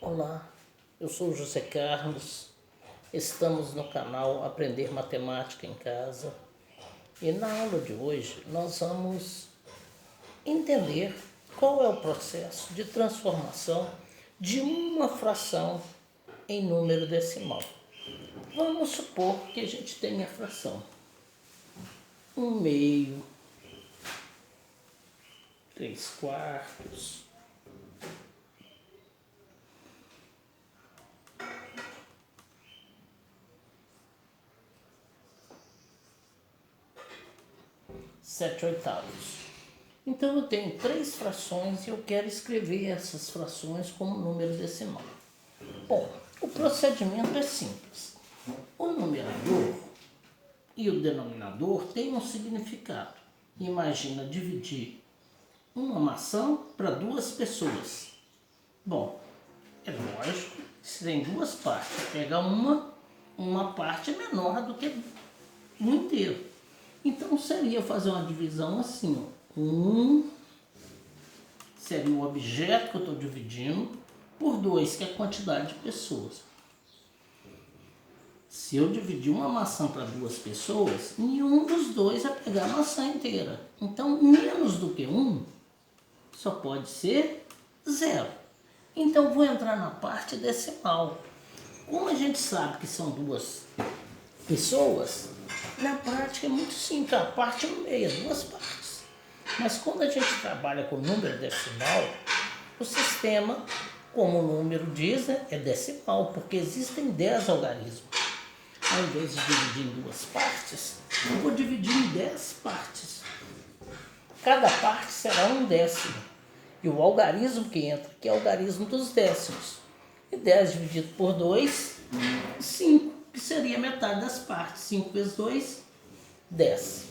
Olá, eu sou o José Carlos, estamos no canal Aprender Matemática em Casa e na aula de hoje nós vamos entender qual é o processo de transformação de uma fração em número decimal. Vamos supor que a gente tenha a fração 1/2, 3/4, 7/8. Então eu tenho 3 frações e eu quero escrever essas frações como número decimal. Bom, o procedimento é simples. O numerador e o denominador têm um significado. Imagina dividir uma maçã para 2 pessoas. Bom, é lógico que se tem 2 partes, pegar uma parte é menor do que um inteiro. Então seria fazer uma divisão assim, ó. Seria o objeto que eu estou dividindo por 2, que é a quantidade de pessoas. Se eu dividir uma maçã para 2 pessoas, nenhum dos dois vai pegar a maçã inteira. Então, menos do que 1 só pode ser 0. Então, vou entrar na parte decimal. Como a gente sabe que são 2 pessoas, na prática é muito simples, a parte no meio, 2 partes. Mas quando a gente trabalha com número decimal, o sistema, como o número diz, é decimal, porque existem 10 algarismos. Ao invés de dividir em 2 partes, eu vou dividir em 10 partes. Cada parte será 1/10. E o algarismo que entra aqui é o algarismo dos décimos. E 10 dividido por 2, 5, que seria metade das partes. 5 vezes 2, 10.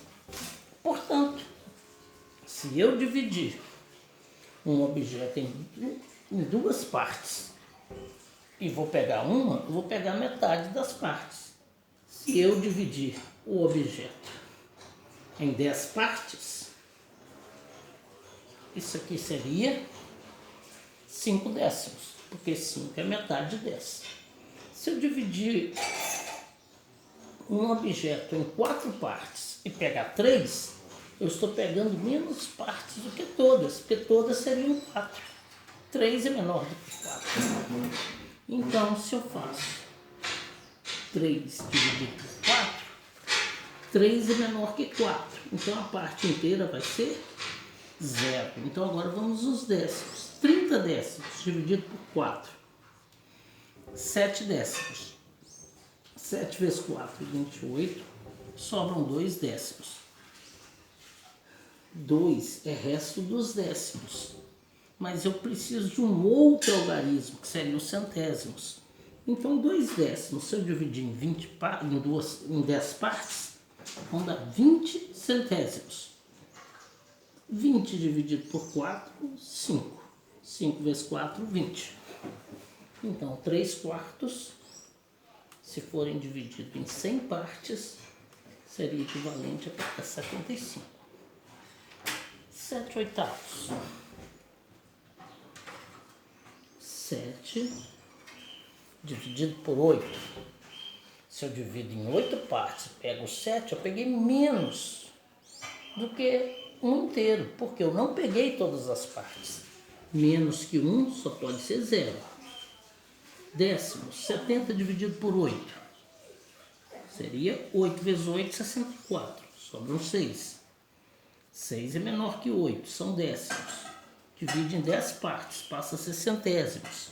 Portanto, se eu dividir um objeto em 2 partes e vou pegar uma, eu vou pegar metade das partes. Se eu dividir o objeto em 10 partes, isso aqui seria 5 décimos, porque 5 é metade de 10. Se eu dividir um objeto em 4 partes e pegar 3, eu estou pegando menos partes do que todas, porque todas seriam 4. 3 é menor do que 4. Então, se eu faço 3 dividido por 4, 3 é menor que 4. Então, a parte inteira vai ser 0. Então, agora vamos aos décimos. 30 décimos dividido por 4. 7 décimos. 7 vezes 4, 28. Sobram 2 décimos. 2 é resto dos décimos. Mas eu preciso de um outro algarismo, que seria os centésimos. Então, 2 décimos, se eu dividir em 10 partes, vão dar 20 centésimos. 20 dividido por 4, 5. 5 vezes 4, 20. Então, 3/4, se forem divididos em 100 partes, seria equivalente a 75. 7/8. 7 dividido por 8. Se eu divido em 8 partes e pego 7, eu peguei menos do que um inteiro, porque eu não peguei todas as partes. Menos que 1 só pode ser 0. Décimos, 70 dividido por 8. Seria 8 vezes 8, 64. Sobram 6. 6 é menor que 8, são décimos. Divide em 10 partes, passa a ser centésimos.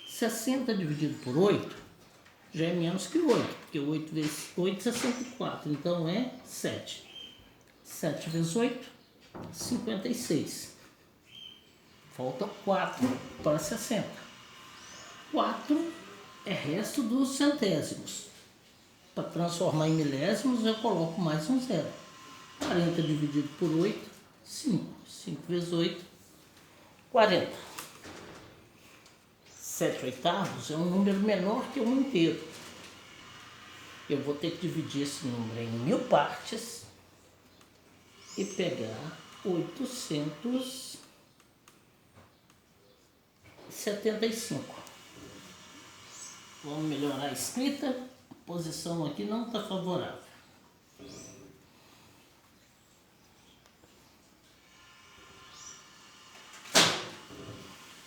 60 dividido por 8 já é menos que 8, porque 8 vezes 8 é 64, então é 7. 7 vezes 8, 56. Falta 4 para 60. 4 é resto dos centésimos. Para transformar em milésimos, eu coloco mais um 0. 40 dividido por 8, 5. 5 vezes 8, 40. 7/8 é um número menor que um inteiro. Eu vou ter que dividir esse número em 1000 partes e pegar 875. Vamos melhorar a escrita. A posição aqui não está favorável.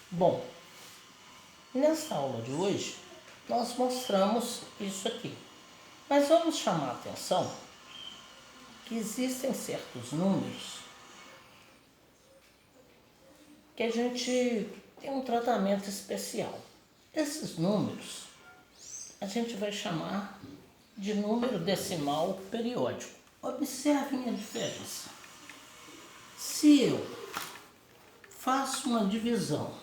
Bom, nessa aula de hoje nós mostramos isso aqui. Mas vamos chamar a atenção que existem certos números que a gente tem um tratamento especial. Esses números a gente vai chamar de número decimal periódico. Observem a diferença. Se eu faço uma divisão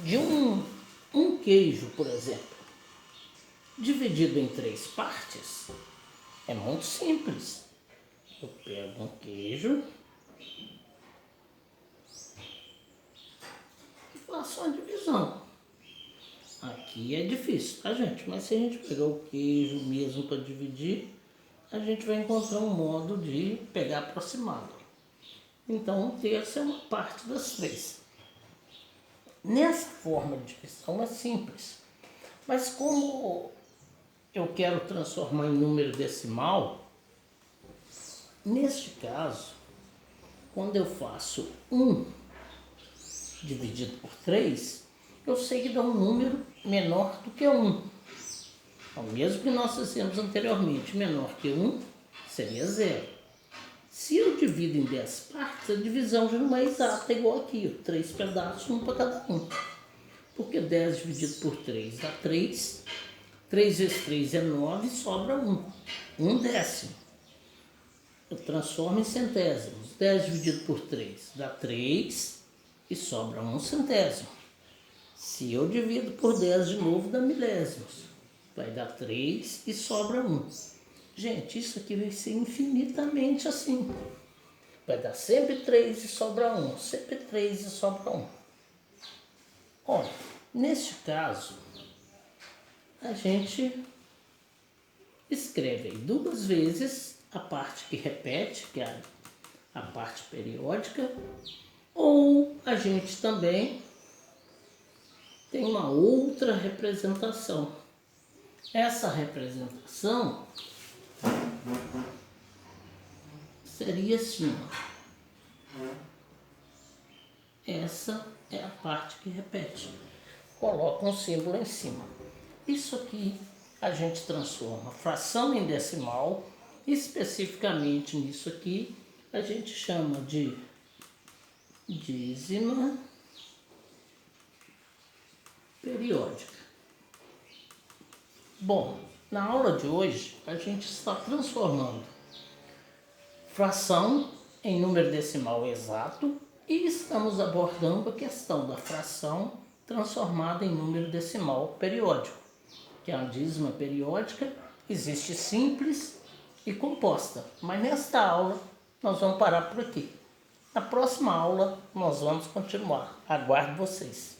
de um queijo, por exemplo, dividido em 3 partes, é muito simples. Eu pego um queijo e faço uma divisão. Aqui é difícil, tá, gente? Mas se a gente pegar o queijo mesmo para dividir, a gente vai encontrar um modo de pegar aproximado. Então, um terço é uma parte das 3. Nessa forma de divisão é simples. Mas como eu quero transformar em número decimal, neste caso, quando eu faço 1 dividido por 3, eu sei que dá um número menor do que 1. Então, mesmo que nós fizemos anteriormente, menor que 1 seria 0. Se eu divido em 10 partes, a divisão já não é exata, igual aqui, 3 pedaços, 1 para cada um. Porque 10 dividido por 3 dá 3. 3 vezes 3 é 9, sobra 1. 1 décimo. Eu transformo em centésimos. 10 dividido por 3 dá 3 e sobra 1 centésimo. Se eu divido por 10 de novo, dá milésimos. Vai dar 3 e sobra 1. Gente, isso aqui vai ser infinitamente assim. Vai dar sempre 3 e sobra 1. Sempre 3 e sobra 1. Olha, neste caso, a gente escreve aí 2 vezes a parte que repete, que é a parte periódica, ou a gente também tem uma outra representação. Essa representação seria assim, ó. Essa é a parte que repete. Coloca um símbolo em cima. Isso aqui a gente transforma fração em decimal. Especificamente nisso aqui a gente chama de dízima periódica. Bom, na aula de hoje a gente está transformando fração em número decimal exato e estamos abordando a questão da fração transformada em número decimal periódico, que é a dízima periódica. Existe simples e composta, mas nesta aula nós vamos parar por aqui. Na próxima aula nós vamos continuar. Aguardo vocês.